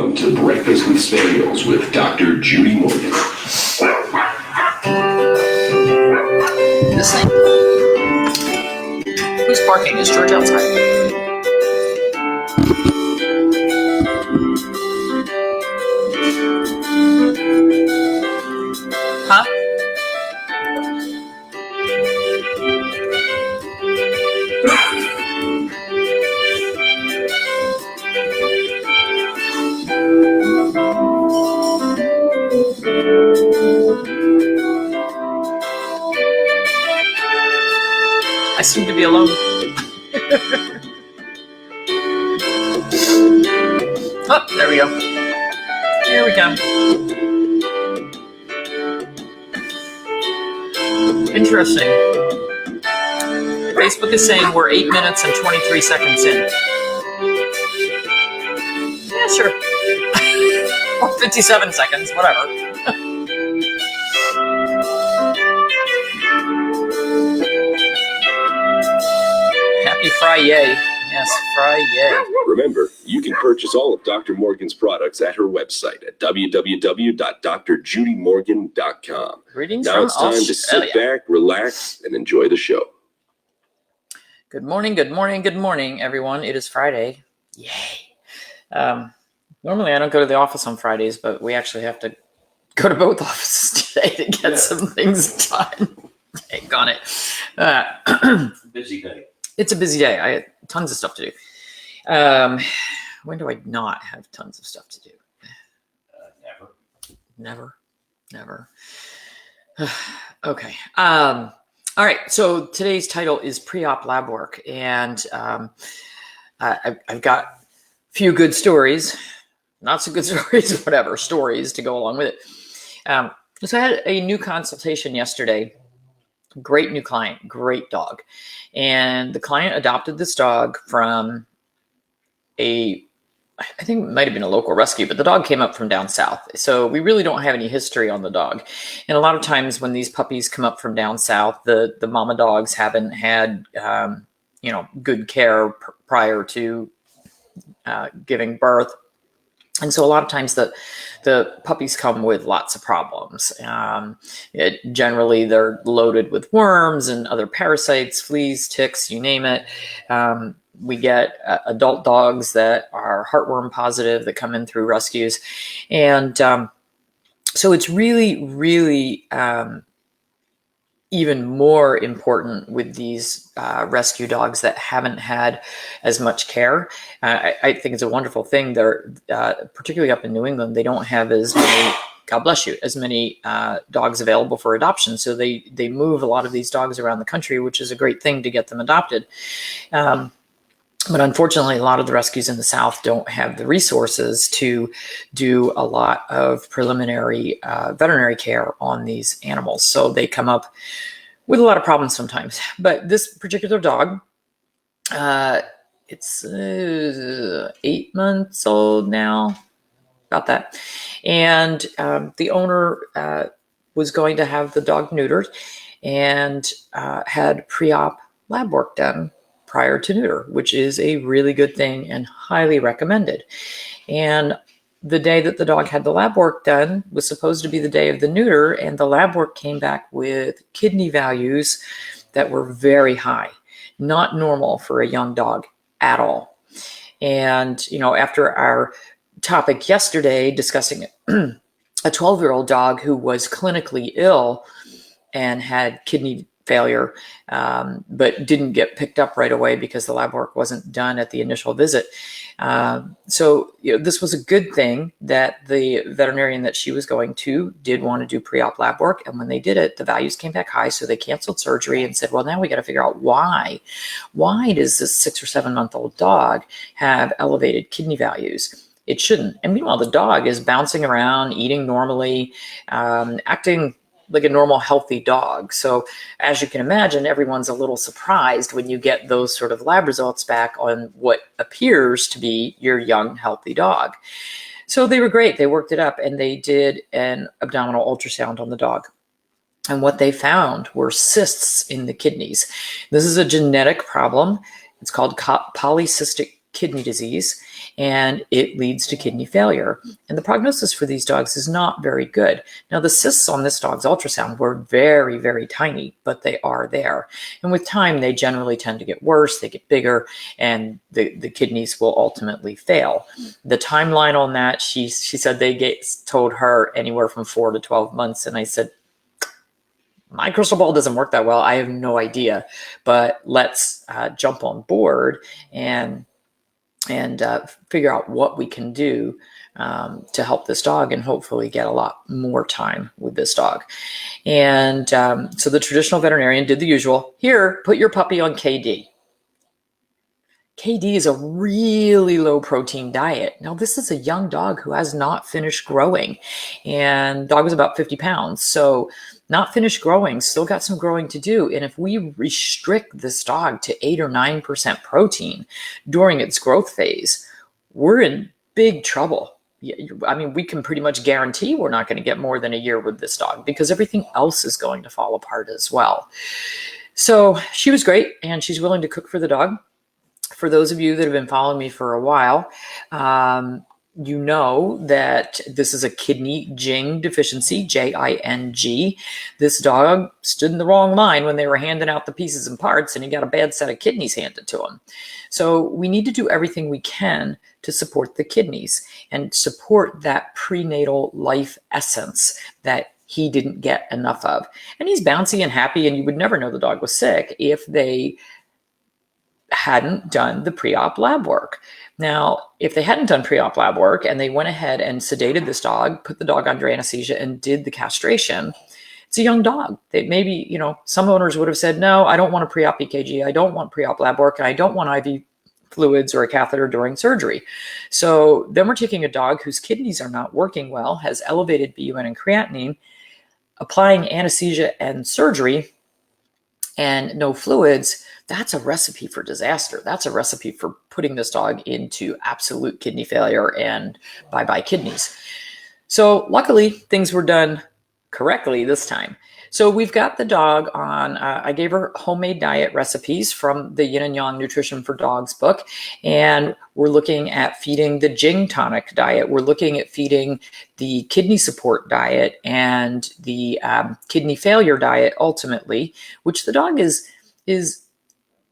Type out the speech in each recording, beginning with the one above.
Welcome to Breakfast with Spaniels with Dr. Judy Morgan. This thing? Who's barking? Is George outside? Huh? I seem to be alone. Oh, there we go. Here we go. Interesting. Facebook is saying we're 8 minutes and 23 seconds in. Yeah, sure. Or 57 seconds, whatever. Happy Friday. Yes, Friday. Remember, you can purchase all of Dr. Morgan's products at her website at www.drjudymorgan.com. Greetings now from it's time to sit back, relax, and enjoy the show. Good morning, good morning, good morning, everyone. It is Friday. Yay. Normally I don't go to the office on Fridays, but we actually have to go to both offices today to get some things done. Dang on it. Busy day. It's a busy day. I had tons of stuff to do. When do I not have tons of stuff to do? Never. Okay. All right. So today's title is pre-op lab work, and I've got a few good stories, not so good stories, whatever stories to go along with it. So I had a new consultation yesterday. Great new client, great dog. And the client adopted this dog from I think it might have been a local rescue, but the dog came up from down south. So we really don't have any history on the dog. And a lot of times when these puppies come up from down south, the mama dogs haven't had, good care prior to giving birth. And so a lot of times the puppies come with lots of problems. Generally, they're loaded with worms and other parasites, fleas, ticks, you name it. We get adult dogs that are heartworm positive that come in through rescues. And so it's really, really even more important with these rescue dogs that haven't had as much care. I think it's a wonderful thing. They're particularly up in New England, they don't have as many, God bless you, as many dogs available for adoption. So they move a lot of these dogs around the country, which is a great thing to get them adopted. But unfortunately, a lot of the rescues in the South don't have the resources to do a lot of preliminary veterinary care on these animals. So they come up with a lot of problems sometimes. But this particular dog, it's 8 months old now, about that. And the owner was going to have the dog neutered and had pre-op lab work done prior to neuter, which is a really good thing and highly recommended. And the day that the dog had the lab work done was supposed to be the day of the neuter, and the lab work came back with kidney values that were very high, not normal for a young dog at all. And, after our topic yesterday discussing a 12-year-old dog who was clinically ill and had kidney failure, but didn't get picked up right away because the lab work wasn't done at the initial visit. So this was a good thing that the veterinarian that she was going to did want to do pre-op lab work. And when they did it, the values came back high. So they canceled surgery and said, well, now we got to figure out why. Why does this 6 or 7 month old dog have elevated kidney values? It shouldn't. And meanwhile, the dog is bouncing around, eating normally, acting like a normal, healthy dog. So as you can imagine, everyone's a little surprised when you get those sort of lab results back on what appears to be your young, healthy dog. So they were great. They worked it up and they did an abdominal ultrasound on the dog. And what they found were cysts in the kidneys. This is a genetic problem. It's called polycystic kidney disease. and it leads to kidney failure. And the prognosis for these dogs is not very good. Now, the cysts on this dog's ultrasound were very, very tiny, but they are there. And with time, they generally tend to get worse, they get bigger, and the kidneys will ultimately fail. The timeline on that, she said told her anywhere from 4 to 12 months. And I said, my crystal ball doesn't work that well. I have no idea, but let's jump on board and figure out what we can do to help this dog and hopefully get a lot more time with this dog. And so the traditional veterinarian did the usual. Here, put your puppy on KD. KD is a really low protein diet. Now, this is a young dog who has not finished growing, and dog was about 50 pounds. So not finished growing, still got some growing to do. And if we restrict this dog to 8 or 9% protein during its growth phase, we're in big trouble. I mean, we can pretty much guarantee we're not going to get more than a year with this dog because everything else is going to fall apart as well. So she was great, and she's willing to cook for the dog. For those of you that have been following me for a while, you know that this is a kidney Jing deficiency, Jing. This dog stood in the wrong line when they were handing out the pieces and parts, and he got a bad set of kidneys handed to him. So we need to do everything we can to support the kidneys and support that prenatal life essence that he didn't get enough of. And he's bouncy and happy, and you would never know the dog was sick if they hadn't done the pre-op lab work. Now, if they hadn't done pre-op lab work and they went ahead and sedated this dog, put the dog under anesthesia and did the castration, it's a young dog. They maybe, some owners would have said, no, I don't want a pre-op EKG. I don't want pre-op lab work. And I don't want IV fluids or a catheter during surgery. So then we're taking a dog whose kidneys are not working well, has elevated BUN and creatinine, applying anesthesia and surgery and no fluids. That's a recipe for disaster. That's a recipe for putting this dog into absolute kidney failure and bye-bye kidneys. So luckily, things were done correctly this time. So we've got the dog on, I gave her homemade diet recipes from the Yin and Yang Nutrition for Dogs book. And we're looking at feeding the Jing tonic diet. We're looking at feeding the kidney support diet and the kidney failure diet ultimately, which the dog is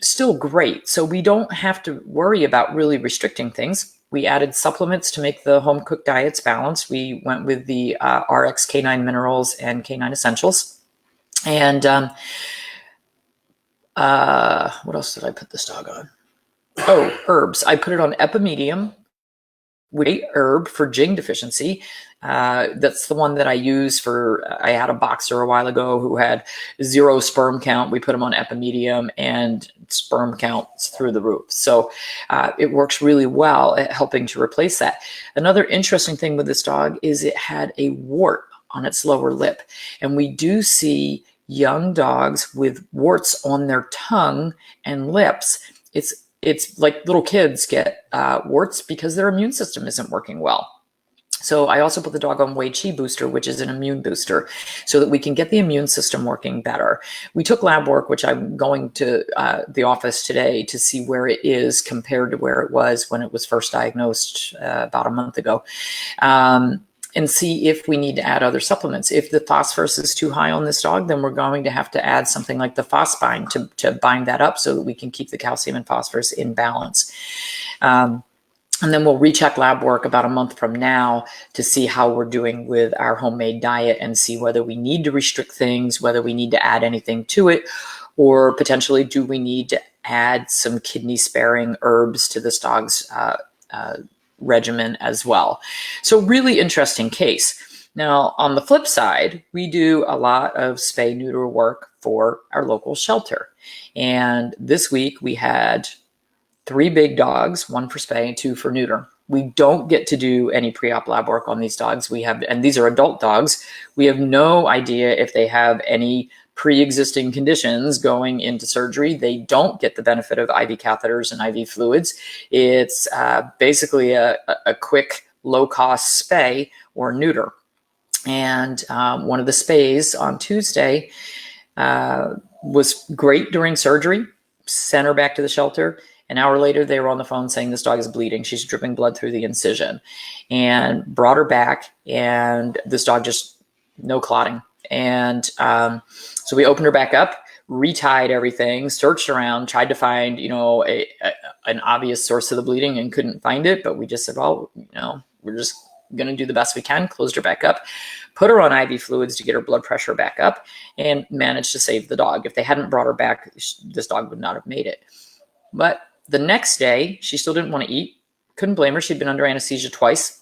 still great. So we don't have to worry about really restricting things. We added supplements to make the home cooked diets balanced. We went with the RX K9 Minerals and K9 Essentials. And what else did I put this dog on? Oh, herbs. I put it on Epimedium, with herb for Jing deficiency. That's the one that I use I had a boxer a while ago who had 0 sperm count. We put him on Epimedium and sperm counts through the roof. So it works really well at helping to replace that. Another interesting thing with this dog is it had a wart on its lower lip. And we do see young dogs with warts on their tongue and lips. It's like little kids get warts because their immune system isn't working well. So I also put the dog on Wei Qi booster, which is an immune booster, so that we can get the immune system working better. We took lab work, which I'm going to the office today to see where it is compared to where it was when it was first diagnosed about a month ago. And see if we need to add other supplements. If the phosphorus is too high on this dog, then we're going to have to add something like the phosphine to bind that up so that we can keep the calcium and phosphorus in balance. And then we'll recheck lab work about a month from now to see how we're doing with our homemade diet and see whether we need to restrict things, whether we need to add anything to it, or potentially do we need to add some kidney sparing herbs to this dog's regimen as well. So really interesting case. Now, on the flip side, we do a lot of spay neuter work for our local shelter. And this week we had 3 big dogs, 1 for spay and 2 for neuter. We don't get to do any pre-op lab work on these dogs. And these are adult dogs. We have no idea if they have any pre-existing conditions going into surgery. They don't get the benefit of IV catheters and IV fluids. It's basically a quick, low-cost spay or neuter. And one of the spays on Tuesday was great during surgery, sent her back to the shelter, An hour later, they were on the phone saying this dog is bleeding. She's dripping blood through the incision, and brought her back, and this dog just no clotting. And so we opened her back up, retied everything, searched around, tried to find, an obvious source of the bleeding and couldn't find it. But we just said, well, we're just going to do the best we can, closed her back up, put her on IV fluids to get her blood pressure back up, and managed to save the dog. If they hadn't brought her back, this dog would not have made it. But the next day, she still didn't want to eat. Couldn't blame her. She'd been under anesthesia twice.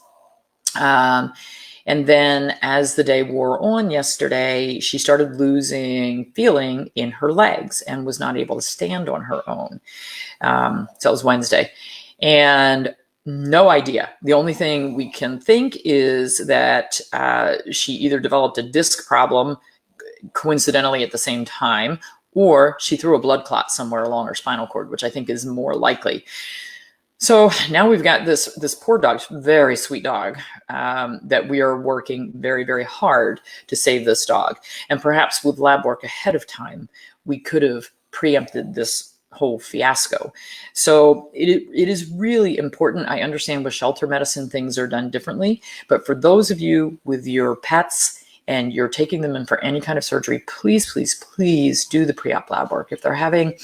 And then as the day wore on yesterday, she started losing feeling in her legs and was not able to stand on her own. So it was Wednesday. And no idea. The only thing we can think is that she either developed a disc problem coincidentally at the same time, or she threw a blood clot somewhere along her spinal cord, which I think is more likely. So now we've got this poor dog, very sweet dog, that we are working very, very hard to save this dog. And perhaps with lab work ahead of time, we could have preempted this whole fiasco. So it is really important. I understand with shelter medicine, things are done differently. But for those of you with your pets and you're taking them in for any kind of surgery, please, please, please do the pre-op lab work. If they're having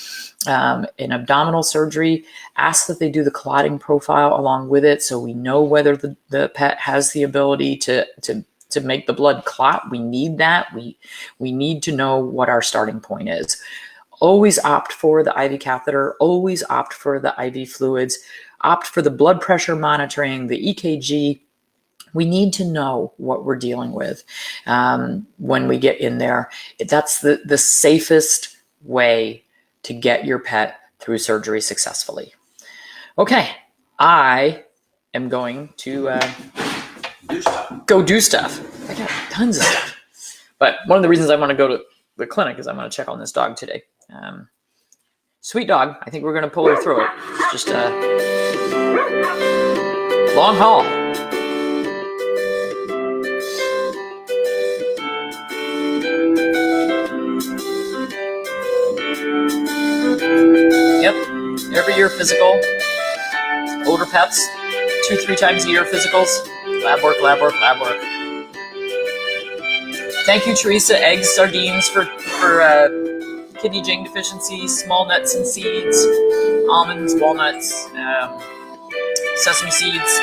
an abdominal surgery, ask that they do the clotting profile along with it, so we know whether the pet has the ability to make the blood clot. We need that. We need to know what our starting point is. Always opt for the IV catheter. Always opt for the IV fluids. Opt for the blood pressure monitoring, the EKG. We need to know what we're dealing with when we get in there. That's the safest way to get your pet through surgery successfully. Okay, I am going to go do stuff. I got tons of stuff. But one of the reasons I want to go to the clinic is I'm going to check on this dog today. Sweet dog. I think we're going to pull her through it. Just a long haul. Yep, every year physical. Older pets, 2-3 times a year physicals. Lab work, lab work, lab work. Thank you, Teresa. Eggs, sardines for kidney gene deficiency, small nuts and seeds, almonds, walnuts, sesame seeds.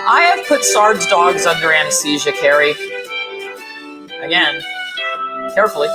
I have put Sard's dogs under anesthesia, Carrie. Again, carefully.